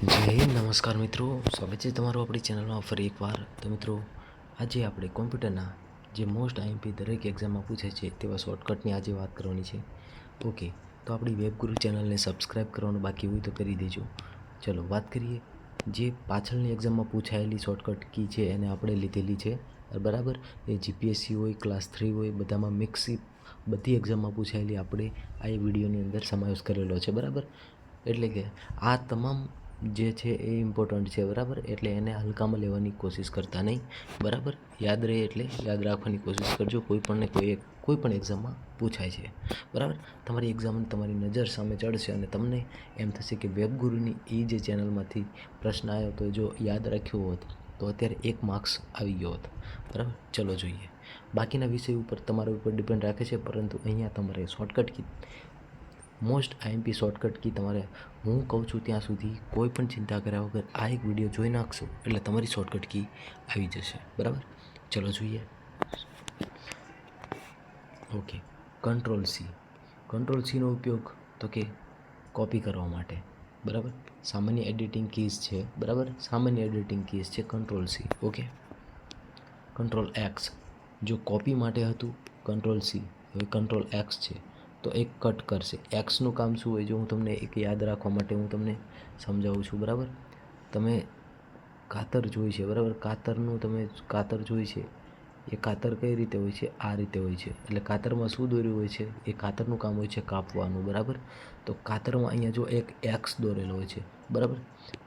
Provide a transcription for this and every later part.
જય હિન્દ, નમસ્કાર મિત્રો. સ્વાગત છે તમારું આપણી ચેનલમાં ફરી એકવાર. તો મિત્રો, આજે આપણે કોમ્પ્યુટરના જે મોસ્ટ આઈએમપી દરેક એક્ઝામમાં પૂછે છે તેવા શોર્ટકટની આજે વાત કરવાની છે. ઓકે, તો આપણી વેબગુરુ ચેનલને સબસ્ક્રાઈબ કરવાનું બાકી હોય તો કરી દેજો. ચલો વાત કરીએ. જે પાછળની એક્ઝામમાં પૂછાયેલી શોર્ટકટ કી છે એને આપણે લીધેલી છે, બરાબર. એ જીપીએસસી હોય, ક્લાસ 3 હોય, બધામાં મિક્સી બધી એક્ઝામમાં પૂછાયેલી આપણે આ વિડીયોની અંદર સમાવેશ કરેલો છે, બરાબર. એટલે કે આ તમામ જે છે એ ઇમ્પોર્ટન્ટ છે, બરાબર. એટલે એને હલકામાં લેવાની કોશિશ કરતા નહીં, બરાબર. યાદ રહે એટલે યાદ રાખવાની કોશિશ કરજો. કોઈ પણ એક્ઝામમાં પૂછાય છે, બરાબર. તમારી એક્ઝામ તમારી નજર સામે ચડશે અને તમને એમ થશે કે વેબગુરુની એ જે ચેનલમાંથી પ્રશ્ન આવ્યો તો જો યાદ રાખ્યો હોત તો અત્યારે 1 માર્ક્સ આવી ગયો હોત, બરાબર. ચલો જોઈએ. બાકીના વિષય ઉપર તમારા ઉપર ડિપેન્ડ રાખે છે, પરંતુ અહીંયા તમારે shortcut key, most IMP shortcut key તમારે હું કહું છું ત્યાં સુધી કોઈ પણ ચિંતા કર્યા વગર આ એક વિડીયો જોઈ નાખશો એટલે તમારી શોર્ટકટ કી આવી જશે, બરાબર. ચલો જોઈએ. ઓકે, કંટ્રોલ સીનો ઉપયોગ તો કે કોપી કરવા માટે, બરાબર. સામાન્ય એડિટિંગ કીઝ છે, બરાબર. સામાન્ય એડિટિંગ કીઝ છે control C. Okay, control x જો કોપી માટે હતું, કંટ્રોલ સી. હવે કંટ્રોલ એક્સ છે તો એક કટ કરશે. એક્સનું કામ શું હોય જો હું તમને એક યાદ રાખવા માટે હું તમને સમજાવું છું, બરાબર. તમે કાતર જોઈ છે, બરાબર. કાતર જોઈ છે. એ કાતર કઈ રીતે હોય છે? આ રીતે હોય છે. એટલે કાતરમાં શું દોર્યું હોય છે? એ કાતરનું કામ હોય છે કાપવાનું, બરાબર. તો કાતરમાં અહીંયા જો એક એક્સ દોરેલો હોય છે, બરાબર.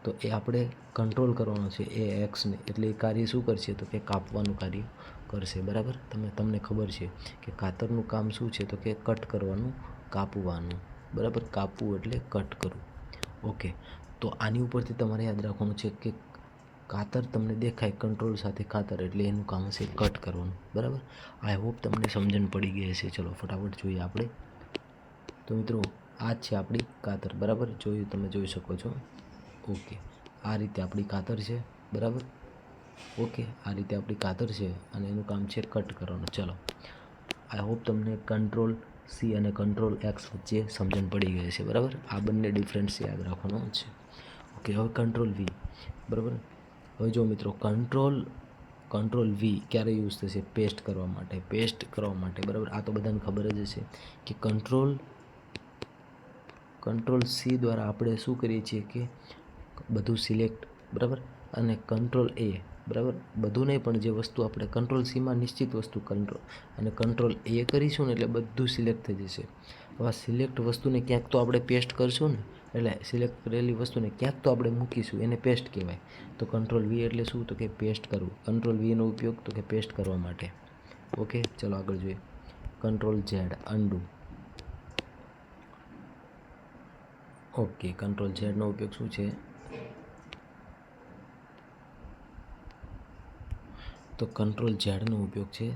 તો એ આપણે કંટ્રોલ કરવાનો છે એ એક્સને. એટલે એ કાર્ય શું કરશે તો કે કાપવાનું કાર્ય કરશે, બરાબર. તમને ખબર છે કે કાતરનું કામ શું છે તો કે કટ કરવાનું, કાપવાનું, બરાબર. કાપવું એટલે કટ કરવું. ઓકે, તો આની ઉપરથી તમારે યાદ રાખવાનું છે કે કાતર તમને દેખાય કંટ્રોલ સાથે કાતર એટલે એનું કામ હશે કટ કરવાનું, બરાબર. આઈ હોપ તમને સમજણ પડી ગઈ હશે. ચલો ફટાફટ જોઈએ આપણે. તો મિત્રો, આ જ છે આપણી કાતર, બરાબર. તમે જોઈ શકો છો. ઓકે, આ રીતે આપણી કાતર છે, બરાબર. ઓકે, આ રીતે આપણી કાતર છે અને એનું કામ છે કટ કરવાનું. ચલો, આઈ હોપ તમને કંટ્રોલ સી અને કંટ્રોલ એક્સ વચ્ચે સમજણ પડી ગઈ છે, બરાબર. આ બંને ડિફરન્સ યાદ રાખવાનો છે. ઓકે, હવે કંટ્રોલ વી, બરાબર. હવે જો મિત્રો, કંટ્રોલ વી ક્યારે યુઝ થશે? પેસ્ટ કરવા માટે, બરાબર. આ તો બધાને ખબર જ હશે કે કંટ્રોલ સી દ્વારા આપણે શું કરીએ છીએ કે બધું સિલેક્ટ, બરાબર. અને કંટ્રોલ એ, બરાબર. બધું નહીં પણ જે વસ્તુ આપણે કંટ્રોલ સીમાં નિશ્ચિત વસ્તુ કંટ્રોલ એ કરીશું ને એટલે બધું સિલેક્ટ થઈ જશે. હવે આ સિલેક્ટ વસ્તુને ક્યાંક તો આપણે પેસ્ટ કરશું ને, એટલે સિલેક્ટ કરેલી વસ્તુને ક્યાંક તો આપણે મૂકીશું, એને પેસ્ટ કહેવાય. તો કંટ્રોલ વી એટલે શું તો કે પેસ્ટ કરવું. કંટ્રોલ વીનો ઉપયોગ તો કે પેસ્ટ કરવા માટે. ઓકે, ચલો આગળ જોઈએ. Control Z undo. Okay, control ઝેડનો ઉપયોગ શું છે? તો કંટ્રોલ ઝેડનો ઉપયોગ છે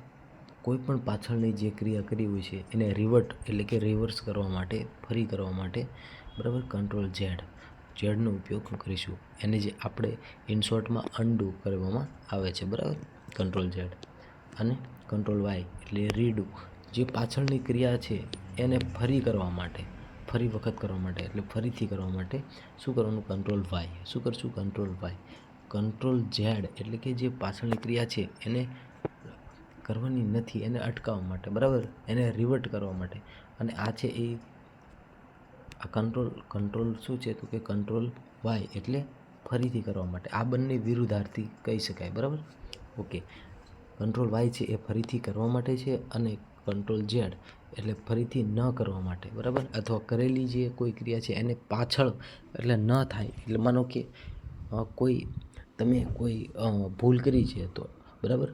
કોઈ પણ પાછળની જે ક્રિયા કરી હોય છે એને રિવર્ટ એટલે કે રિવર્સ કરવા માટે, ફરી કરવા માટે, બરાબર. કંટ્રોલ ઝેડનો ઉપયોગ કરીશું. એને જે આપણે ઇનશોર્ટમાં અન્ડુ કરવામાં આવે છે, બરાબર. કંટ્રોલ ઝેડ અને કંટ્રોલ વાય એટલે રીડુ. જે પાછળની ક્રિયા છે એને ફરી વખત કરવા માટે એટલે ફરીથી કરવા માટે શું કરવાનું? Control Y. શું કરશું? Control Y. કંટ્રોલ ઝેડ એટલે કે જે પાછળની ક્રિયા છે એને કરવાની નથી, એને અટકાવવા માટે, બરાબર. એને રિવર્ટ કરવા માટે. અને આ છે એ આ કંટ્રોલ શું છે તો કે કંટ્રોલ વાય એટલે ફરીથી કરવા માટે. આ બંને વિરુદ્ધાર્થી કહી શકાય, બરાબર. ઓકે, કંટ્રોલ વાય છે એ ફરીથી કરવા માટે છે અને કંટ્રોલ ઝેડ એટલે ફરીથી ન કરવા માટે, બરાબર. અથવા કરેલી જે કોઈ ક્રિયા છે એને પાછળ એટલે ન થાય. એટલે માનો કે તમે કોઈ ભૂલ કરી છે તો, બરાબર.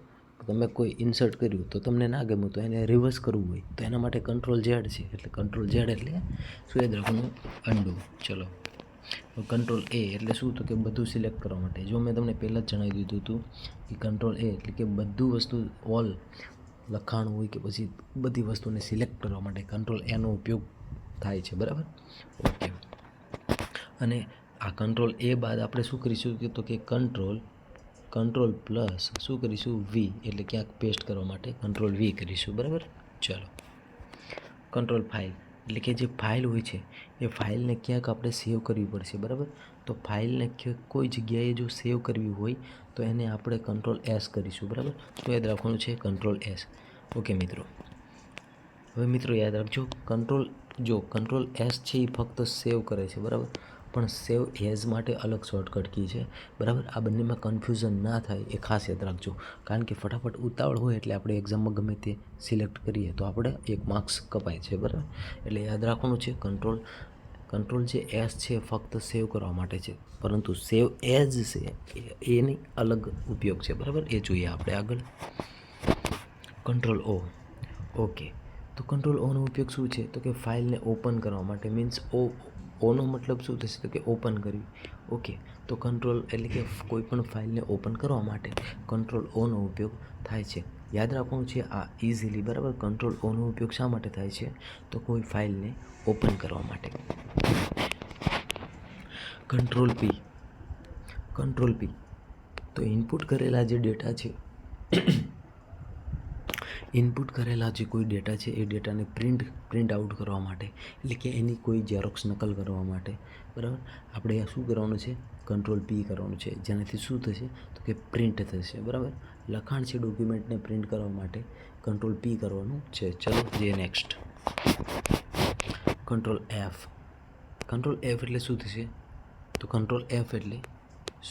તમે કોઈ ઇન્સર્ટ કર્યું તો તમને ના ગમ્યું તો એને રિવર્સ કરવું હોય તો એના માટે કંટ્રોલ ઝેડ છે. એટલે કંટ્રોલ ઝેડ એટલે શું યાદ રાખવાનું? અન્ડુ. ચલો, કંટ્રોલ એ એટલે શું તો કે બધું સિલેક્ટ કરવા માટે. જો મેં તમને પહેલાં જ જણાવી દીધું હતું કે કંટ્રોલ એ એટલે કે બધું વસ્તુ ઓલ લખાણ હોય કે પછી બધી વસ્તુને સિલેક્ટ કરવા માટે કંટ્રોલ એનો ઉપયોગ થાય છે, બરાબર. ઓકે, અને આ કંટ્રોલ એ બાદ આપણે શું કરીશું તો કે કંટ્રોલ પ્લસ શું કરીશું? વી એટલે ક્યાંક પેસ્ટ કરવા માટે કંટ્રોલ વી કરીશું, બરાબર. ચલો, કંટ્રોલ ફાઇલ એટલે કે જે ફાઇલ હોય છે એ ફાઇલને ક્યાંક આપણે સેવ કરવી પડશે, બરાબર. તો ફાઇલને કોઈ જગ્યાએ જો સેવ કરવી હોય તો એને આપણે કંટ્રોલ એસ કરીશું, બરાબર. તો યાદ રાખવાનું છે કંટ્રોલ એસ. ઓકે મિત્રો, હવે મિત્રો યાદ રાખજો, કંટ્રોલ એસ છે એ ફક્ત સેવ કરે છે, બરાબર. પણ સેવ એઝ માટે અલગ શોર્ટકટ કી છે, બરાબર. આ બંનેમાં કન્ફ્યુઝન ના થાય એ ખાસ યાદ રાખજો, કારણ કે ફટાફટ ઉતાવળ હોય એટલે આપણે એક્ઝામમાં ગમે તે સિલેક્ટ કરીએ તો આપણે 1 માર્ક્સ કપાય છે, બરાબર. એટલે યાદ રાખવાનું છે કંટ્રોલ જે એસ છે ફક્ત સેવ કરવા માટે છે, પરંતુ સેવ એઝ છે એની અલગ ઉપયોગ છે, બરાબર. એ જોઈએ આપણે આગળ. કંટ્રોલ ઓ. ઓકે, તો કંટ્રોલ ઓનો ઉપયોગ શું છે તો કે ફાઇલને ઓપન કરવા માટે, મીન્સ ઓનો મતલબ શું થશે તો કે ઓપન કરવી. ઓકે, તો કંટ્રોલ એટલે કે કોઈ પણ ફાઇલને ઓપન કરવા માટે કંટ્રોલ ઓનો ઉપયોગ થાય છે. યાદ રાખવાનું છે આ ઇઝીલી, બરાબર. કંટ્રોલ ઓનો ઉપયોગ શા માટે થાય છે તો કોઈ ફાઇલને ઓપન કરવા માટે. કંટ્રોલ પી, તો ઇનપુટ કરેલા જે કોઈ ડેટા છે એ ડેટાને પ્રિન્ટ આઉટ કરવા માટે, એટલે કે એની કોઈ ઝેરોક્સ નકલ કરવા માટે, બરાબર. આપણે શું કરવાનું છે, કંટ્રોલ પી કરવાનું છે, જેનાથી શું થશે તો કે પ્રિન્ટ થશે, બરાબર. લખાણ છે ડોક્યુમેન્ટને પ્રિન્ટ કરવા માટે કંટ્રોલ પી કરવાનું છે. ચલો જે નેક્સ્ટ. કંટ્રોલ એફ એટલે શું થશે તો કંટ્રોલ એફ એટલે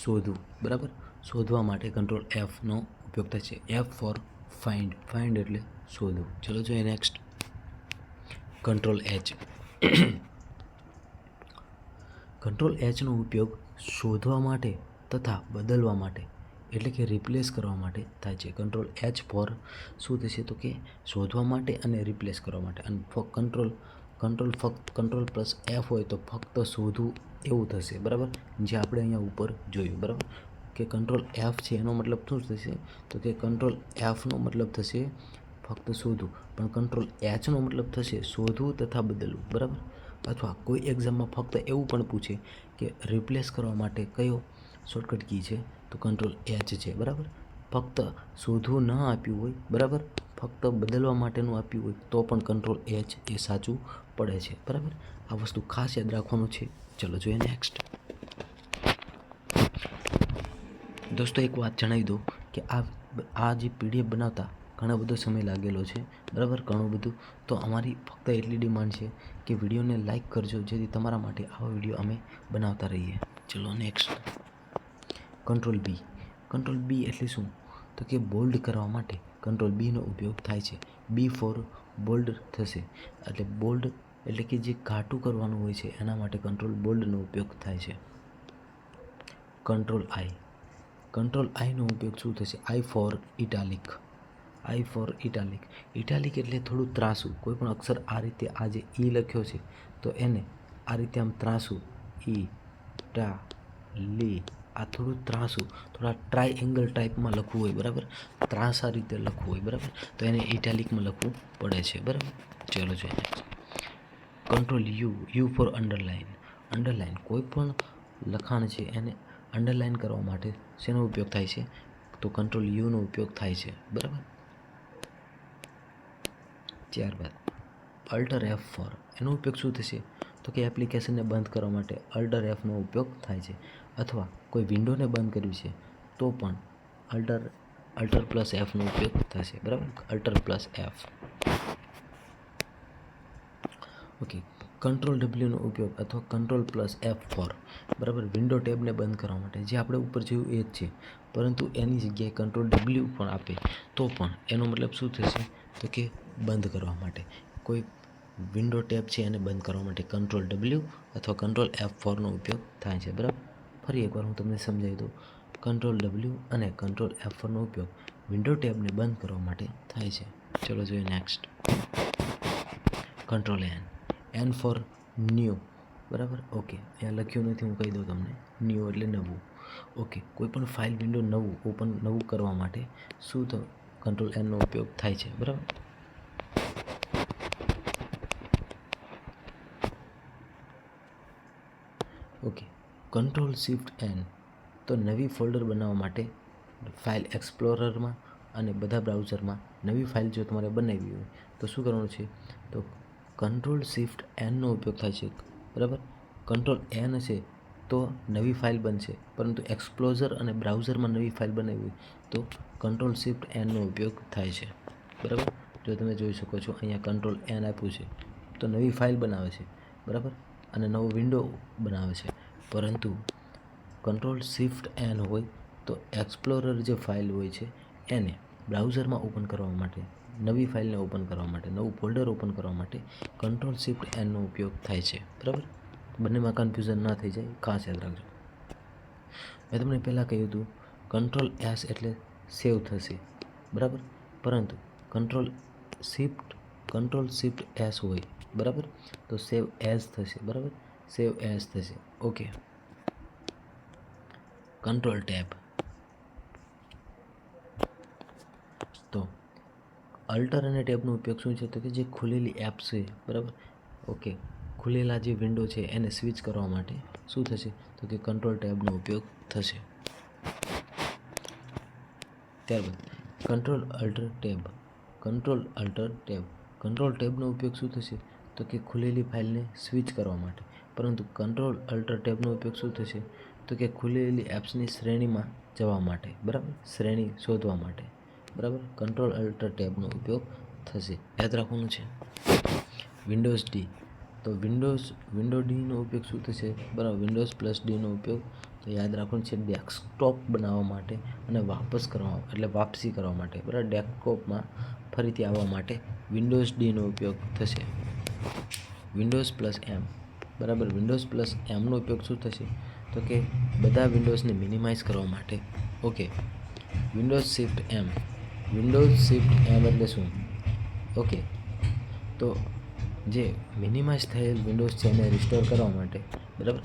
શોધવું, બરાબર. શોધવા માટે કંટ્રોલ એફનો ઉપયોગ થાય છે. એફ ફોર ફાઇન્ડ એટલે શોધવું. ચલો જોઈએ નેક્સ્ટ. કંટ્રોલ એચનો ઉપયોગ શોધવા માટે તથા બદલવા માટે, એટલે કે રિપ્લેસ કરવા માટે થાય છે. કંટ્રોલ એચ ફોર શું થશે તો કે શોધવા માટે અને રિપ્લેસ કરવા માટે. અને કંટ્રોલ પ્લસ એફ હોય તો ફક્ત શોધવું એવું થશે, બરાબર. જે આપણે અહીંયા ઉપર જોયું, બરાબર. કે કંટ્રોલ એફ છે એનો મતલબ શું થશે તો કે કંટ્રોલ એફનો મતલબ થશે ફક્ત શોધવું, પણ કંટ્રોલ એચનો મતલબ થશે શોધવું તથા બદલવું, બરાબર. અથવા કોઈ એક્ઝામમાં ફક્ત એવું પણ પૂછે કે રિપ્લેસ કરવા માટે કયો શોર્ટકટ કી છે તો કંટ્રોલ એચ છે, બરાબર. ફક્ત શોધવું ન આપ્યું હોય, બરાબર, ફક્ત બદલવા માટેનું આપ્યું હોય તો પણ કંટ્રોલ એચ એ સાચું પડે છે, બરાબર. આ વસ્તુ ખાસ યાદ રાખવાનું છે. ચલો જોઈએ નેક્સ્ટ. દોસ્તો એક વાત જણાવી દઉં કે આ જે પીડીએફ બનાવતા ઘણો બધો સમય લાગેલો છે, બરાબર, ઘણું બધું. તો અમારી ફક્ત એટલી ડિમાન્ડ છે કે વિડીયોને લાઇક કરજો, જેથી તમારા માટે આવા વિડીયો અમે બનાવતા રહીએ. ચલો નેક્સ્ટ. કંટ્રોલ બી એટલે શું તો કે બોલ્ડ કરવા માટે કંટ્રોલ બીનો ઉપયોગ થાય છે. બી ફોર બોલ્ડ થશે, એટલે બોલ્ડ એટલે કે જે ઘાટું કરવાનું હોય છે એના માટે કંટ્રોલ બોલ્ડનો ઉપયોગ થાય છે. કંટ્રોલ આઈનો ઉપયોગ શું થશે? આઈ ફોર ઇટાલિક એટલે થોડું ત્રાસું. કોઈ પણ અક્ષર આ રીતે આ જે ઈ લખ્યો છે તો એને આ રીતે આમ ત્રાસું, ઈ ટા લી, આ થોડું ત્રાસું, થોડા ટ્રાયએંગલ ટાઈપમાં લખવું હોય, બરાબર. ત્રાસા રીતે લખવું હોય, બરાબર, તો એને ઇટાલિકમાં લખવું પડે છે, બરાબર. ચલો જોઈએ. કંટ્રોલ યુ ફોર અંડરલાઇન કોઈ પણ લખાણ છે એને અંડરલાઇન કરવા માટે શેનો ઉપયોગ થાય છે તો કંટ્રોલ યુનો ઉપયોગ થાય છે, બરાબર. ત્યારબાદ અલ્ટર F4 એનો ઉપયોગ શું થશે તો કે એપ્લિકેશનને બંધ કરવા માટે અલ્ટર Fનો ઉપયોગ થાય છે, અથવા કોઈ વિન્ડોને બંધ કરવી છે તો પણ અલ્ટર પ્લસ Fનો ઉપયોગ થશે, બરાબર. Alter plus F. Okay, control Wનો ઉપયોગ અથવા કંટ્રોલ પ્લસ F4, બરાબર, વિન્ડો ટેબને બંધ કરવા માટે. જે આપણે ઉપર જોયું એ જ છે, પરંતુ એની જગ્યાએ કંટ્રોલ W પણ આપે તો પણ એનો મતલબ શું થશે તો કે બંધ કરવા માટે. કોઈ વિન્ડો ટેબ છે એને બંધ કરવા માટે કંટ્રોલ W અથવા કંટ્રોલ F4નો ઉપયોગ થાય છે, બરાબર. ફરી એકવાર હું તમને સમજાવી દઉં. કંટ્રોલ W અને કંટ્રોલ F4નો ઉપયોગ વિન્ડો ટેબને બંધ કરવા માટે થાય છે. ચલો જોઈએ next. Control N for new, બરાબર. ઓકે, અહીંયા લખ્યું નથી, હું કહી દઉં તમને. ન્યૂ એટલે નવું. ઓકે, કોઈ પણ ફાઇલ વિન્ડો નવું કરવા માટે શું તો કંટ્રોલ એનનો ઉપયોગ થાય છે, બરાબર. ઓકે, કંટ્રોલ શિફ્ટ એન તો નવી ફોલ્ડર બનાવવા માટે ફાઇલ એક્સપ્લોરરમાં અને બધા બ્રાઉઝરમાં નવી ફાઇલ જો તમારે બનાવવી હોય તો શું કરવાનું છે તો કંટ્રોલ શિફ્ટ એનનો ઉપયોગ થાય છે, બરાબર. કંટ્રોલ એન હશે તો નવી ફાઇલ બનશે, પરંતુ એક્સપ્લોઝર અને બ્રાઉઝરમાં નવી ફાઇલ બનાવી તો કંટ્રોલ શિફ્ટ એનનો ઉપયોગ થાય છે, બરાબર. જો તમે જોઈ શકો છો અહીંયા કંટ્રોલ એન આપ્યું છે તો નવી ફાઇલ બનાવે છે, બરાબર, અને નવો વિન્ડો બનાવે છે. પરંતુ કંટ્રોલ શિફ્ટ એન હોય તો એક્સપ્લોરર જે ફાઇલ હોય છે એને બ્રાઉઝરમાં ઓપન કરવા માટે, નવી ફાઇલને ઓપન કરવા માટે, નવું ફોલ્ડર ઓપન કરવા માટે કંટ્રોલ શિફ્ટ એનનો ઉપયોગ થાય છે, બરાબર. બંનેમાં કન્ફ્યુઝન ના થઈ જાય, ખાસ યાદ રાખજો. મેં તમને પહેલાં કહ્યું હતું કંટ્રોલ એસ એટલે સેવ થશે, બરાબર, પરંતુ કંટ્રોલ શિફ્ટ એસ હોય, બરાબર, તો સેવ એઝ થશે, બરાબર, સેવ એઝ થશે. ઓકે. Control tab. તો અલ્ટર અને ટેબનો ઉપયોગ શું છે? તો કે જે ખુલેલી એપ્સ છે, બરાબર, ઓકે, ખુલેલા જે વિન્ડો છે એને સ્વિચ કરવા માટે શું થશે? તો કે કંટ્રોલ ટેબનો ઉપયોગ થશે. ત્યારબાદ કંટ્રોલ અલ્ટર ટેબ. કંટ્રોલ ટેબનો ઉપયોગ શું થશે? તો કે ખુલેલી ફાઇલને સ્વિચ કરવા માટે. પરંતુ કંટ્રોલ અલ્ટર ટેબનો ઉપયોગ શું થશે? તો કે ખુલેલી એપ્સની શ્રેણીમાં જવા માટે, બરાબર, શ્રેણી શોધવા માટે, બરાબર, કંટ્રોલ અલ્ટર ટેબનો ઉપયોગ થશે. યાદ રાખવાનું છે. Windows D. તો વિન્ડો ડીનો ઉપયોગ શું થશે? બરાબર, વિન્ડોઝ પ્લસ ડીનો ઉપયોગ તો યાદ રાખવાનું છે ડેસ્કટોપ બનાવવા માટે અને વાપસી કરવા માટે, બરાબર, ડેસ્કટોપમાં ફરીથી આવવા માટે વિન્ડોઝ ડીનો ઉપયોગ થશે. વિન્ડોઝ પ્લસ એમ, બરાબર, વિન્ડોઝ પ્લસ એમનો ઉપયોગ શું થશે? તો કે બધા વિન્ડોઝને મિનિમાઇઝ કરવા માટે. ઓકે. વિન્ડોઝ શિફ્ટ એમ એટલે શું? ઓકે, તો જે મિનિમાઇઝ થયેલ વિન્ડોઝ છે એને રિસ્ટોર કરવા માટે, બરાબર,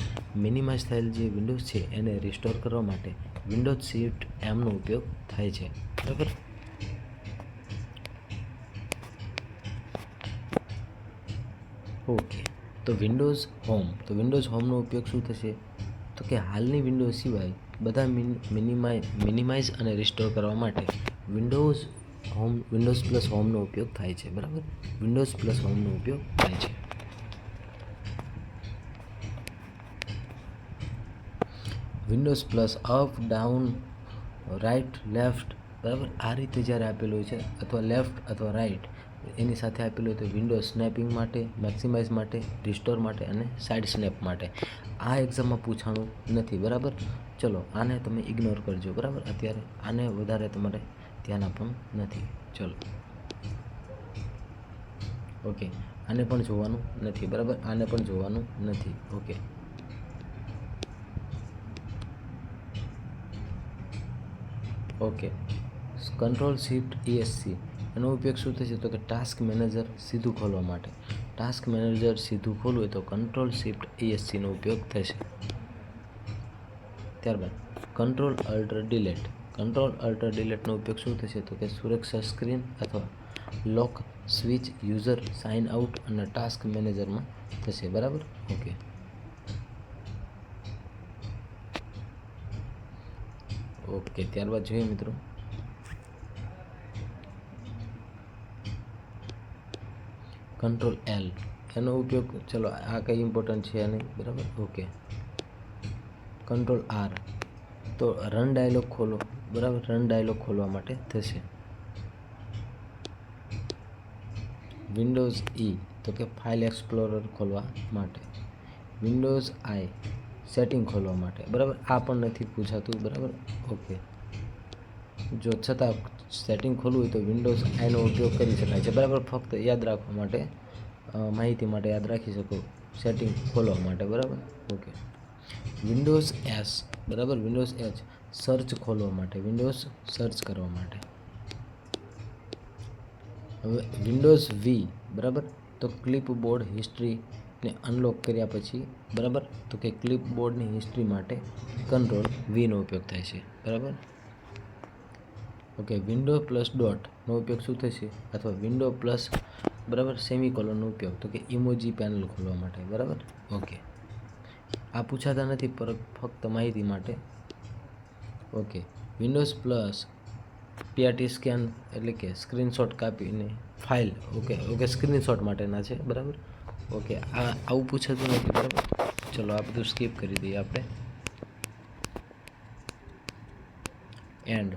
મિનિમાઇઝ થયેલ જે વિન્ડોઝ છે એને રિસ્ટોર કરવા માટે વિન્ડોઝ શિફ્ટ એમનો ઉપયોગ થાય છે, બરાબર. ઓકે. તો વિન્ડોઝ હોમનો ઉપયોગ શું થશે? તો કે હાલની વિન્ડોઝ સિવાય બધા મિનિમાઇઝ અને રિસ્ટોર કરવા માટે વિન્ડોઝ પ્લસ હોમનો ઉપયોગ થાય છે, બરાબર, વિન્ડોઝ પ્લસ હોમનો ઉપયોગ થાય છે. Windows plus up, down, right, left, બરાબર, આ રીતે જ્યારે આપેલું હોય છે, અથવા લેફ્ટ અથવા રાઈટ એની સાથે આપેલું હોય તો વિન્ડોઝ સ્નેપિંગ માટે, મેક્સિમાઇઝ માટે, રિસ્ટોર માટે અને સાઇડ સ્નેપ માટે. આ એક્ઝામમાં પૂછાણું નથી, બરાબર. ચલો આને તમે ઇગ્નોર કરજો, બરાબર, અત્યારે આને વધારે તમારે ધ્યાન આપવાનું નથી. ચલો, ઓકે, આને પણ જોવાનું નથી, બરાબર, આને પણ જોવાનું નથી. Okay. Okay. Control shift ESC એનો ઉપયોગ શું થશે? તો કે ટાસ્ક મેનેજર સીધું ખોલવા માટે. ટાસ્ક મેનેજર સીધું ખોલવું હોય તો કંટ્રોલ શિફ્ટ ESCનો ઉપયોગ થશે. ત્યારબાદ કંટ્રોલ અલ્ટર ડિલેટનો ઉપયોગ શું થશે? તો કે સુરક્ષા સ્ક્રીન અથવા લોક સ્વિચ યુઝર સાઇન આઉટ અને ટાસ્ક મેનેજરમાં થશે, બરાબર. ઓકે. ઓકે, ત્યારબાદ જોઈએ મિત્રો કંટ્રોલ L એનો ઉપયોગ, ચલો આ કંઈ ઇમ્પોર્ટન્ટ છે નહીં, બરાબર. ઓકે. કંટ્રોલ R તો રન ડાયલોગ ખોલો, બરાબર, રન ડાયલોગ ખોલવા માટે થશે. વિન્ડોઝ E તો કે ફાઇલ એક્સપ્લોરર ખોલવા માટે. વિન્ડોઝ I સેટિંગ ખોલવા માટે, બરાબર, આ પણ નથી પૂછાતું, બરાબર. ઓકે. જો છતાં સેટિંગ ખોલવું હોય તો વિન્ડોઝ આઈનો ઉપયોગ કરી શકાય છે, બરાબર, ફક્ત યાદ રાખવા માટે, માહિતી માટે યાદ રાખી શકો, સેટિંગ ખોલવા માટે, બરાબર. ઓકે. વિન્ડોઝ S, બરાબર, વિન્ડોઝ H સર્ચ ખોલવા માટે, વિન્ડોઝ સર્ચ કરવા માટે. હવે વિન્ડોઝ V, બરાબર, તો ક્લિપબોર્ડ હિસ્ટ્રીને અનલોક કર્યા પછી, બરાબર, તો કે ક્લિપબોર્ડની હિસ્ટ્રી માટે કંટ્રોલ Vનો ઉપયોગ થાય છે, બરાબર. ઓકે. વિન્ડો પ્લસ ડોટનો ઉપયોગ શું થશે? અથવા વિન્ડો પ્લસ, બરાબર, સેમિકોલનનો ઉપયોગ તો કે ઇમોજી પેનલ ખોલવા માટે, બરાબર. ઓકે. આ પૂછાતા નથી, પર ફક્ત માહિતી માટે. Okay. Windows plus PRT scan એટલે કે સ્ક્રીનશોટ કાપીને ફાઇલ, ઓકે, સ્ક્રીનશોટ માટેના છે, બરાબર. ઓકે. આવું પૂછાતું નથી, બરાબર. ચલો આ બધું સ્કીપ કરી દઈએ આપણે. એન્ડ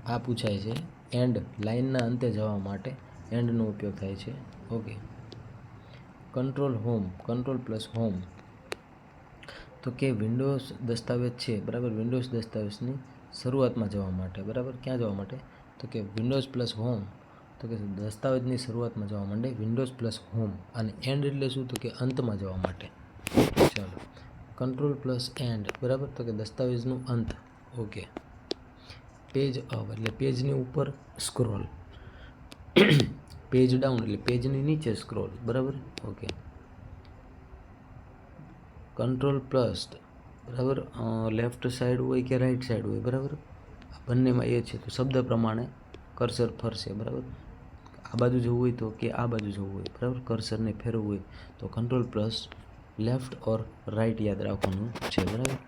આ પૂછાય છે. એન્ડ લાઇનના અંતે જવા માટે એન્ડનો ઉપયોગ થાય છે. Okay. Control home, control plus home, તો કે વિન્ડોઝ દસ્તાવેજ છે બરાબર. વિન્ડોઝ દસ્તાવેજની શરૂઆતમાં જવા માટે બરાબર. ક્યાં જવા માટે? તો કે વિન્ડોઝ પ્લસ હોમ, તો કે દસ્તાવેજની શરૂઆતમાં જવા માટે વિન્ડોઝ પ્લસ હોમ. અને એન્ડ એટલે શું? તો કે અંતમાં જવા માટે. ચાલો, કંટ્રોલ પ્લસ એન્ડ બરાબર, તો કે દસ્તાવેજનું અંત. ઓકે. પેજ અપ એટલે પેજની ઉપર સ્ક્રોલ, પેજ ડાઉન એટલે પેજની નીચે સ્ક્રોલ બરાબર. ઓકે. કંટ્રોલ પ્લસ બરાબર, લેફ્ટ સાઈડ હોય કે રાઈટ સાઈડ હોય બરાબર, આ બંનેમાં એ છે. તો શબ્દ પ્રમાણે કર્સર ફરશે બરાબર. આ બાજુ જવું હોય તો કે આ બાજુ જવું હોય બરાબર, કર્સરને ફેરવવું હોય તો કંટ્રોલ પ્લસ લેફ્ટ ઓર રાઈટ યાદ રાખવાનું છે બરાબર.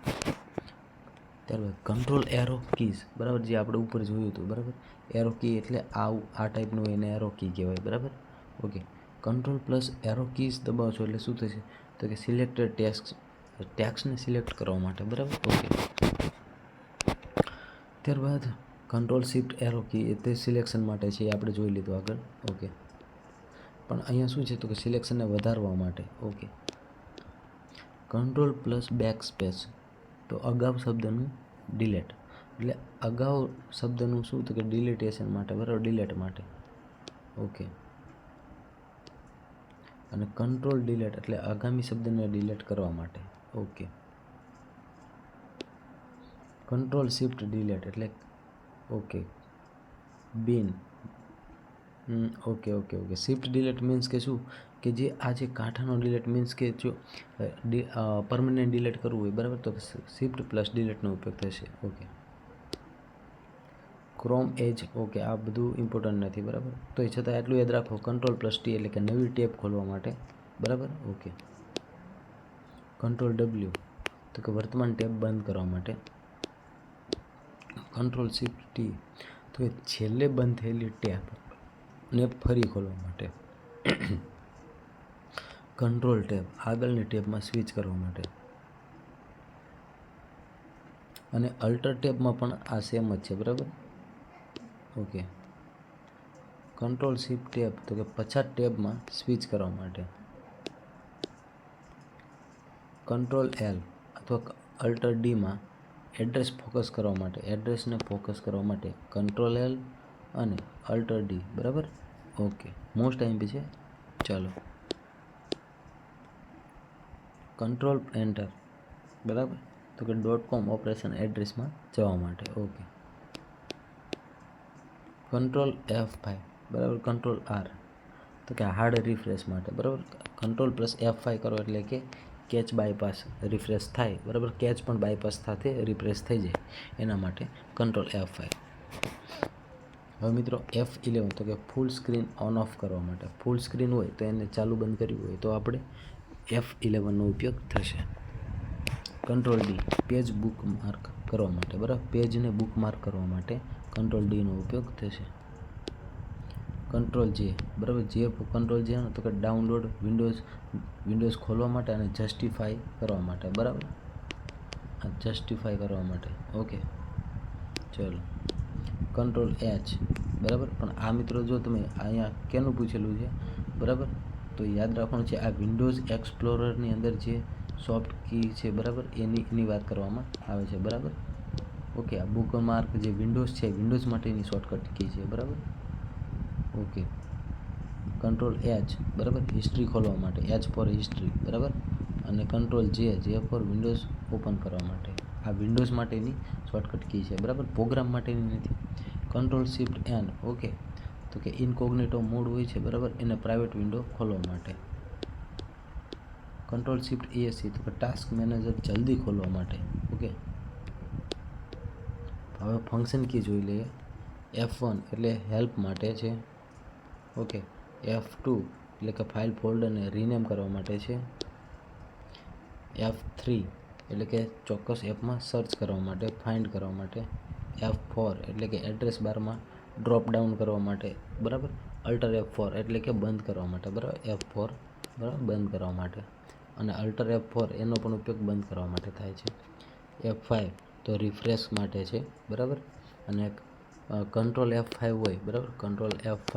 ત્યારબાદ કંટ્રોલ એરો કીઝ બરાબર, જે આપણે ઉપર જોયું હતું બરાબર. એરો કી એટલે આ ટાઈપનું એને એરો કી કહેવાય બરાબર. Okay. Control plus arrow keys દબાવશો એટલે શું થશે? તો કે સિલેક્ટેડ ટેક્સ્ટને સિલેક્ટ કરવા માટે બરાબર. ઓકે. ત્યારબાદ કંટ્રોલ શિફ્ટ એરો કી એ તે સિલેક્શન માટે છે, એ આપણે જોઈ લીધું આગળ. ઓકે. પણ અહીંયા શું છે? તો કે સિલેક્શનને વધારવા માટે. Okay. Control plus back space, તો અગાઉ શબ્દનું ડિલેટ એટલે અગાઉ શબ્દનું શું? તો કે ડિલેટેશન માટે બરાબર, ડિલેટ માટે. ઓકે. અને કંટ્રોલ ડિલેટ એટલે આગામી શબ્દને ડિલેટ કરવા માટે. ઓકે. કંટ્રોલ શિફ્ટ ડિલેટ એટલે ઓકે બિન okay okay okay. Shift delete means કે શું? કે જે આ જે કાંઠાનો ડિલેટ મીન્સ કે જો પરમનન્ટ ડિલેટ કરવું હોય બરાબર, તો શિફ્ટ પ્લસ ડિલેટનો ઉપયોગ થશે. ઓકે. ક્રોમ એજ, ઓકે આ બધું ઇમ્પોર્ટન્ટ નથી બરાબર, તો એ છતાં એટલું યાદ રાખો, કંટ્રોલ પ્લસ ટી એટલે કે નવી ટેબ ખોલવા માટે બરાબર. ઓકે. કંટ્રોલ ડબલ્યુ તો કે વર્તમાન ટેબ બંધ કરવા માટે. કંટ્રોલ શિફ્ટ ટી તો કે છેલ્લે બંધ થયેલી ટેબને ફરી ખોલવા માટે. કંટ્રોલ ટેબ આગળની ટેબમાં સ્વિચ કરવા માટે. અને અલ્ટર ટેબમાં પણ આ સેમ જ છે બરાબર. ઓકે. કંટ્રોલ શિફ્ટ ટેબ તો કે પછાત ટેબમાં સ્વિચ કરવા માટે. કંટ્રોલ એલ અથવા અલ્ટર ડીમાં એડ્રેસ ફોકસ કરવા માટે, એડ્રેસને ફોકસ કરવા માટે કંટ્રોલ એલ અને અલ્ટર ડી બરાબર. ઓકે. મોસ્ટ આઈમ્પી છે. ચાલો, કંટ્રોલ એન્ટર બરાબર, તો કે .com ઓપરેશન એડ્રેસમાં જવા માટે. ઓકે. કંટ્રોલ F5 બરાબર, કંટ્રોલ આર તો કે હાર્ડ રિફ્રેશ માટે બરાબર. કંટ્રોલ પ્લસ F5 કરો એટલે કે કેચ બાયપાસ રિફ્રેશ થાય બરાબર. કેચ પણ બાયપાસ સાથે રિફ્રેશ થઈ જાય એના માટે કંટ્રોલ F5. હવે મિત્રો F11 તો કે ફૂલ સ્ક્રીન ઓન ઓફ કરવા માટે. ફૂલ સ્ક્રીન હોય તો એને ચાલુ બંધ કરવી હોય તો આપણે F11નો ઉપયોગ થશે. કંટ્રોલ ડી પેજ બુકમાર્ક કરવા માટે બરાબર, પેજને બુકમાર્ક કરવા માટે કંટ્રોલ ડીનો ઉપયોગ થશે. કંટ્રોલ જે બરાબર, જે કંટ્રોલ જે તો કે ડાઉનલોડ વિન્ડોઝ ખોલવા માટે અને જસ્ટિફાઈ કરવા માટે બરાબર, જસ્ટિફાઈ કરવા માટે. ઓકે. ચલો, કંટ્રોલ એચ બરાબર. પણ આ મિત્રો જો તમે અહીંયા કેનું પૂછેલું છે બરાબર, તો યાદ રાખવાનું છે આ વિન્ડોઝ એક્સપ્લોરરની અંદર જે સોફ્ટ કી છે બરાબર, એની વાત કરવામાં આવે છે બરાબર. ઓકે. આ બુકમાર્ક જે વિન્ડોઝ છે, વિન્ડોઝ માટેની શોર્ટકટ કી છે બરાબર. ઓકે. કંટ્રોલ એચ બરાબર, હિસ્ટ્રી ખોલવા માટે, એચ ફોર હિસ્ટ્રી બરાબર. અને કંટ્રોલ જે ફોર વિન્ડોઝ ઓપન કરવા માટે. આ વિન્ડોઝ માટેની શોર્ટકટ કી છે બરાબર, પ્રોગ્રામ માટેની નથી. કંટ્રોલ શિફ્ટ એન, ઓકે, તો કે ઇનકોગ્નિટો મોડ હોય છે બરાબર, એને પ્રાઇવેટ વિન્ડો ખોલવા માટે. કંટ્રોલ શિફ્ટ ESC તો કે ટાસ્ક મેનેજર જલ્દી ખોલવા માટે. ઓકે. હવે ફંક્શન કી જોઈ લઈએ. F1 એટલે હેલ્પ માટે છે. ઓકે. F2 એટલે કે ફાઇલ ફોલ્ડરને રીનેમ કરવા માટે છે. F3 એટલે કે ચોક્કસ એપમાં સર્ચ કરવા માટે, ફાઇન્ડ કરવા માટે. F4 એટલે કે એડ્રેસ બારમાં ડ્રોપ ડાઉન કરવા માટે બરાબર. અલ્ટર F4 એટલે કે બંધ કરવા માટે બરાબર. F4 બરાબર, બંધ કરવા માટે. અને અલ્ટર F4 એનો પણ ઉપયોગ બંધ કરવા માટે થાય છે. F5 તો રિફ્રેશ માટે છે, બરાબર. અને કંટ્રોલ F5 હોય, બરાબર. કંટ્રોલ F5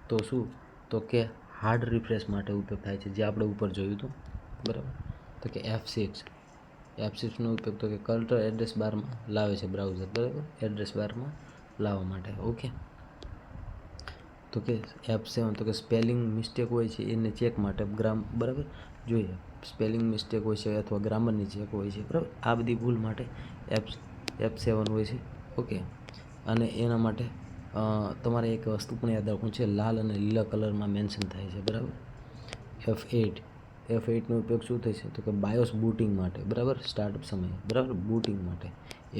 તો શું તો કે હાર્ડ રિફ્રેશ માટે ઉપયોગ થાય છે, જે આપણે ઉપર જોયું હતું, બરાબર. તો કે F6 નો ઉપયોગ તો કે કર્સર એડ્રેસ બારમાં લાવે છે બ્રાઉઝર, બરાબર, એડ્રેસ બારમાં લાવવા માટે. ઓકે. તો કે F7 તો કે સ્પેલિંગ મિસ્ટેક હોય છે એને ચેક માટે બરાબર જોઈએ, સ્પેલિંગ મિસ્ટેક હોય છે અથવા ગ્રામરની ચેક હોય છે, બરાબર. આ બધી ભૂલ માટે F7 હોય છે. ઓકે. અને એના માટે તમારે એક વસ્તુ પણ યાદ રાખવું છે, લાલ અને લીલા કલરમાં મેન્શન થાય છે, બરાબર. F8નો ઉપયોગ શું થશે તો કે બાયોસ બૂટિંગ માટે, બરાબર, સ્ટાર્ટઅપ સમયે, બરાબર, બૂટિંગ માટે.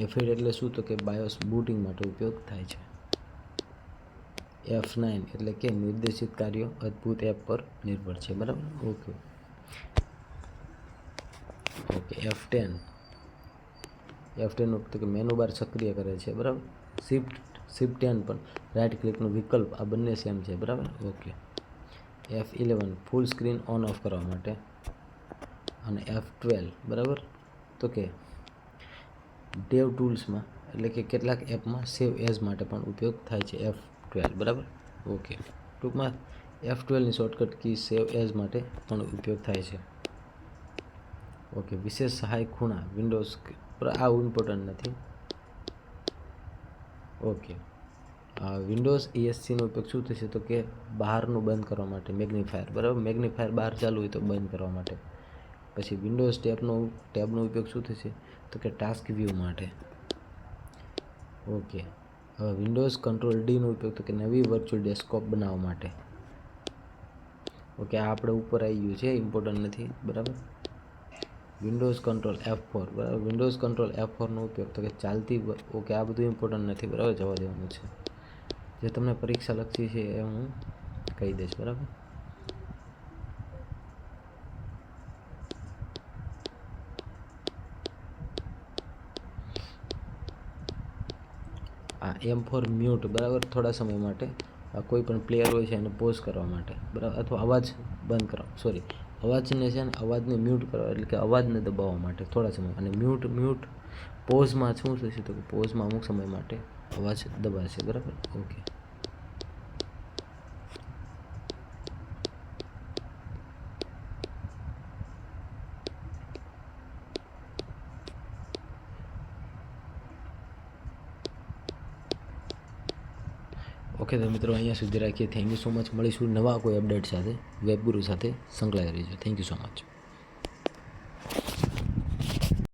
F8 એટલે શું તો કે બાયોસ બૂટિંગ માટે ઉપયોગ થાય છે. F9 એટલે કે નિર્દેશિત કાર્યો અદ્ભુત એપ પર નિર્ભર છે, બરાબર. ઓકે. F10 નો તો કે મેનુ બાર સક્રિય કરે છે, બરાબર. શિફ્ટ 10 પણ રાઈટ ક્લિકનો વિકલ્પ, આ બંને સેમ છે, બરાબર. Okay. F11 full screen on of કરવા માટે. અને F12 બરાબર તો કે ડેવ ટૂલ્સમાં એટલે કે કેટલાક એપમાં સેવ એઝ માટે પણ ઉપયોગ થાય છે F12, બરાબર. ઓકે. ટૂંકમાં F12ની શોર્ટકટ કી સેવ એઝ માટે પણ ઉપયોગ થાય છે. ઓકે. વિશેષ સહાય ખૂણા વિન્ડોઝ, આ ઇમ્પોર્ટન્ટ નથી. ઓકે. વિન્ડોઝ ESCનો ઉપયોગ શું થશે તો કે બહારનું બંધ કરવા માટે મેગ્નિફાયર, બરાબર. મેગ્નિફાયર બહાર ચાલુ હોય તો બંધ કરવા માટે. પછી વિન્ડોઝ ટેબનો ઉપયોગ શું થશે તો કે ટાસ્ક વ્યૂ માટે. ઓકે. હવે વિન્ડોઝ કંટ્રોલ ડીનો ઉપયોગ તો કે નવી વર્ચ્યુઅલ ડેસ્કટોપ બનાવવા માટે. ઓકે. આ આપણે ઉપર આવી ગયું છે, ઇમ્પોર્ટન્ટ નથી, બરાબર. વિન્ડોઝ કંટ્રોલ F4, બરાબર. વિન્ડોઝ કંટ્રોલ F4નો ઉપયોગ તો કે ચાલતી, ઓકે, આ બધું ઇમ્પોર્ટન્ટ નથી, બરાબર, જવા દેવાનું છે. જે તમને પરીક્ષા લક્ષી છે એ હું કહી દઈશ, બરાબર. આ M4 મ્યુટ, બરાબર, થોડા સમય માટે કોઈ પણ પ્લેયર હોય છે એને પોઝ કરવા માટે, બરાબર, અથવા અવાજ બંધ કરવા, સોરી, અવાજને છે ને અવાજને મ્યુટ કરવા એટલે કે અવાજને દબાવવા માટે થોડા સમય. અને મ્યુટ પોઝમાં શું થશે તો કે પોઝમાં અમુક સમય માટે અવાજ દબાશે, બરાબર. ઓકે. ઓકે. તો મિત્રો અહીંયા સુધી રાખીએ. Thank you so much. મળીશું નવા કોઈ અપડેટ સાથે, વેબગુરુ સાથે સંકળાયેલી છે. Thank you so much.